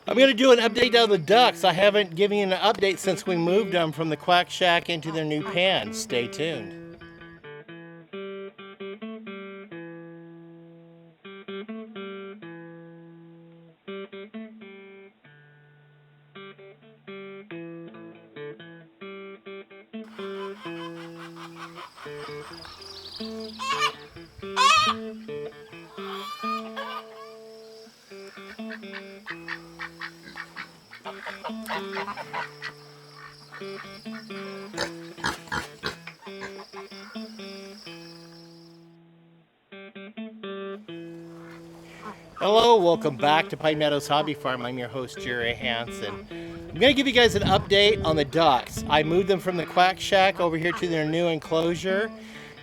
I'm going to do an update on the ducks. I haven't given you an update since we moved them from the quack shack into their new pen. Stay tuned. Hello, welcome back to Pine Meadows Hobby Farm. I'm your host, Jaymi Hanson. I'm going to give you guys an update on the ducks. I moved them from the quack shack over here to their new enclosure,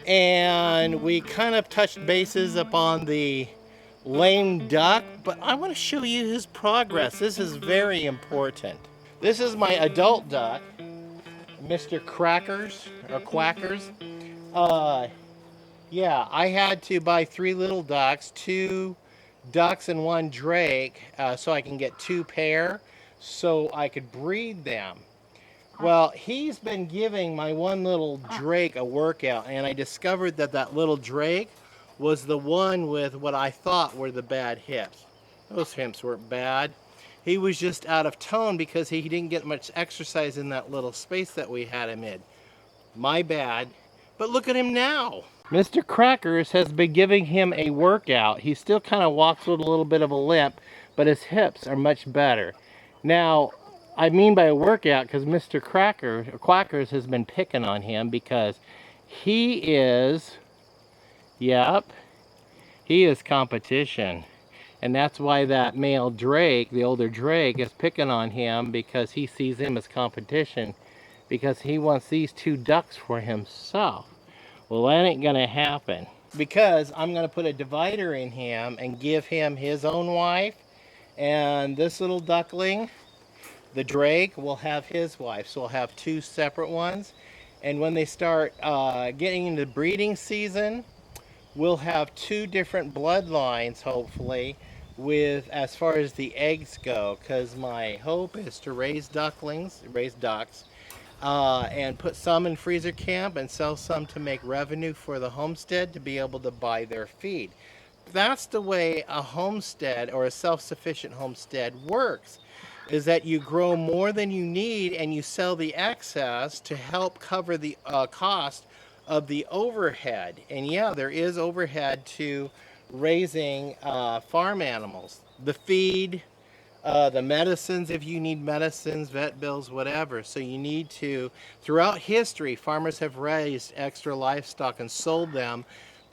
and we kind of touched bases upon the lame duck, but I want to show you his progress. This is very important. This is my adult duck, Mr. Crackers, or Quackers. Yeah, I had to buy 3 little ducks, 2 ducks and 1 drake, so I can get 2 pair, so I could breed them. Well, he's been giving my one little drake a workout, and I discovered that that little drake was the one with what I thought were the bad hips. Those hips weren't bad. He was just out of tone because he didn't get much exercise in that little space that we had him in. My bad. But look at him now. Mr. Crackers has been giving him a workout. He still kind of walks with a little bit of a limp, but his hips are much better. Now, I mean by a workout because Mr. Quackers has been picking on him because he is, yep, he is competition. And that's why that male drake, the older drake, is picking on him because he sees him as competition because he wants these 2 ducks for himself. Well, that ain't gonna happen because I'm gonna put a divider in him and give him his own wife, and this little duckling, the drake, will have his wife. So we'll have 2 separate ones, and when they start getting into breeding season, we'll have 2 different bloodlines, hopefully, with as far as the eggs go, because my hope is to raise ducks, and put some in freezer camp and sell some to make revenue for the homestead to be able to buy their feed. That's the way a homestead or a self-sufficient homestead works, is that you grow more than you need and you sell the excess to help cover the cost of the overhead. And yeah, there is overhead to raising farm animals. The feed, the medicines, if you need medicines, vet bills, whatever. So you need to, throughout history, farmers have raised extra livestock and sold them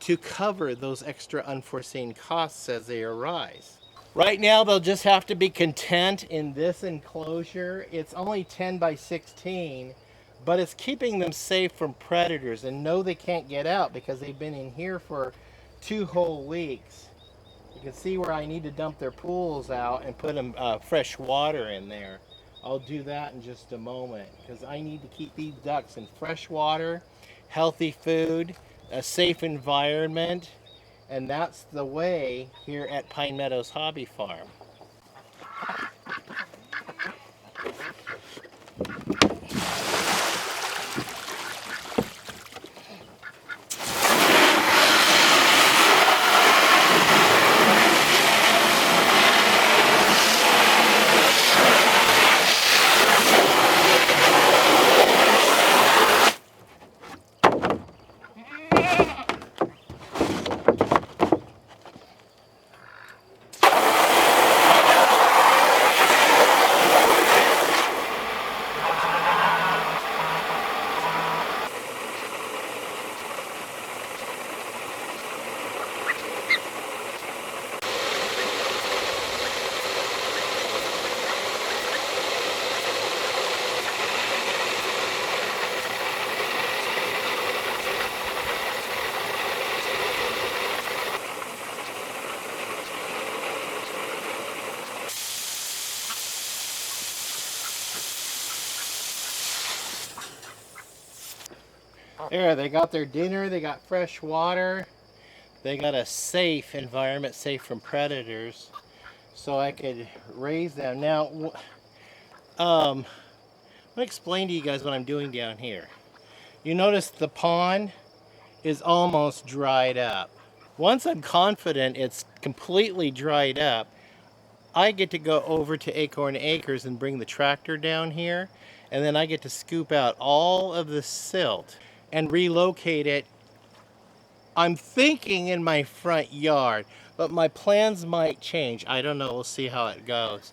to cover those extra unforeseen costs as they arise. Right now, they'll just have to be content in this enclosure. It's only 10 by 16, but it's keeping them safe from predators. And no, they can't get out because they've been in here for 2 whole weeks. You can see where I need to dump their pools out and put them fresh water in there. I'll do that in just a moment because I need to keep these ducks in fresh water, healthy food, a safe environment, and that's the way here at Pine Meadows Hobby Farm. There, they got their dinner, they got fresh water, they got a safe environment, safe from predators. so I could raise them. Now, I'm going to explain to you guys what I'm doing down here. You notice the pond is almost dried up. Once I'm confident it's completely dried up, I get to go over to Acorn Acres and bring the tractor down here, and then I get to scoop out all of the silt and relocate it. I'm thinking in my front yard, but my plans might change. I don't know, we'll see how it goes.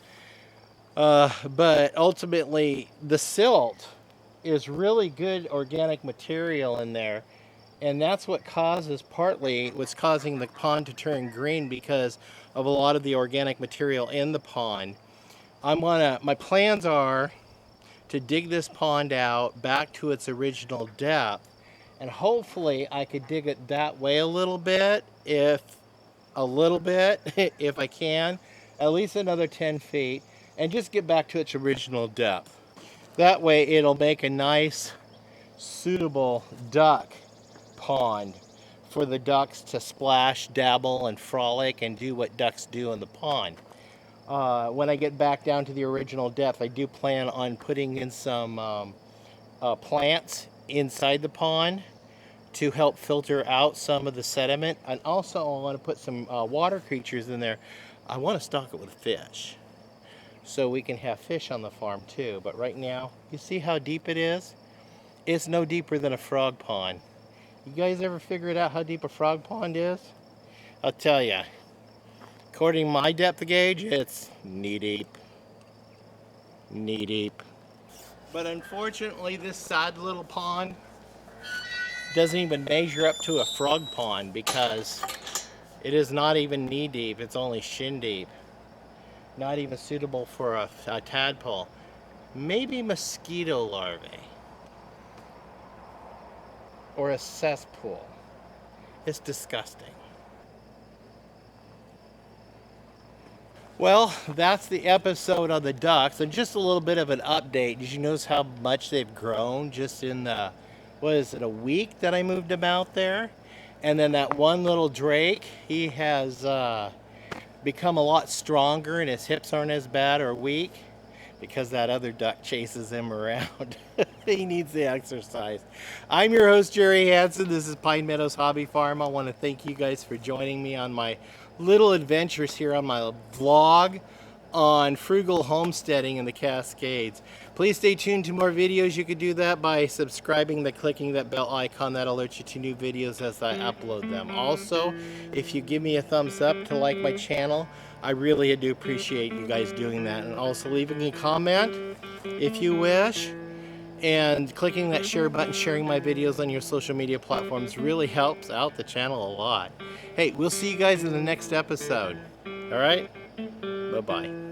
But ultimately, the silt is really good organic material in there, and that's what causes, partly what's causing the pond to turn green, because of a lot of the organic material in the pond. My plans are to dig this pond out back to its original depth, and hopefully I could dig it that way a little bit, if I can, at least another 10 feet, and just get back to its original depth. That way it'll make a nice, suitable duck pond for the ducks to splash, dabble, and frolic and do what ducks do in the pond. When I get back down to the original depth, I do plan on putting in some plants inside the pond to help filter out some of the sediment. And also I want to put some water creatures in there. I want to stock it with fish, so we can have fish on the farm too. But right now, you see how deep it is? It's no deeper than a frog pond. You guys ever figured out how deep a frog pond is? I'll tell you, according to my depth gauge, it's knee deep. Knee deep. But unfortunately, this sad little pond doesn't even measure up to a frog pond, because it is not even knee deep, it's only shin deep. Not even suitable for a tadpole. Maybe mosquito larvae. Or a cesspool. It's disgusting. Well, that's the episode on the ducks, and just a little bit of an update. Did you notice how much they've grown just in the, what is it, a week that I moved them out there? And then that one little drake, he has become a lot stronger, and his hips aren't as bad or weak, because that other duck chases him around. He needs the exercise. I'm your host, Jaymi Watson. This is Pine Meadows Hobby Farm. I want to thank you guys for joining me on my little adventures here on my vlog on frugal homesteading in the Cascades. Please stay tuned to more videos. You could do that by subscribing, by clicking that bell icon. That alerts you to new videos as I upload them. Also, if you give me a thumbs up to like my channel, I really do appreciate you guys doing that. And also leaving a comment if you wish, and clicking that share button, sharing my videos on your social media platforms really helps out the channel a lot. Hey, we'll see you guys in the next episode. All right? Bye-bye.